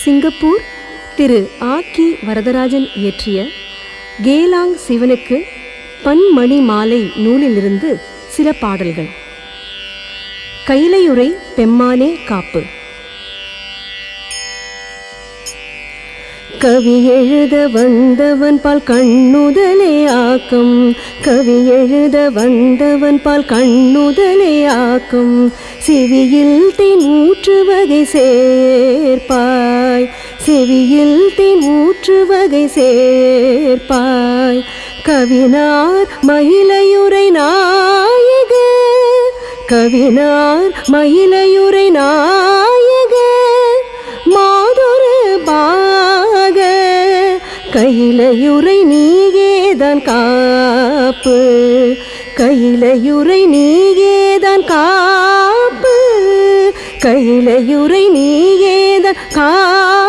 Singapore திரு ஆக்கி வரதராஜன் இயற்றிய Geylang சிவனுக்கு பன்மணி மாலை நூலிலிருந்து சில பாடல்கள். கைலையுறை பெம்மானே காப்பு. கவி எழுத வந்தவன் பால் கண்ணுதலே ஆக்கம், கவி எழுத வந்தவன் பால் கண்ணுதலே ஆக்கம். செவியில் தேன் ஊற்று வகை சேர்ப்பாய், செவியில் தேன் ஊற்று வகை சேர்ப்பாய். கவினார் மயிலையுறை நாயக, கவினார் மயிலையுறை நாயக. மாதொரு பாக கையிலையுறை நீகேதான் காப்பு, கையிலையுறை நீகேதான் காப்பு, கையிலையுறை நீகேதான் காப்பு.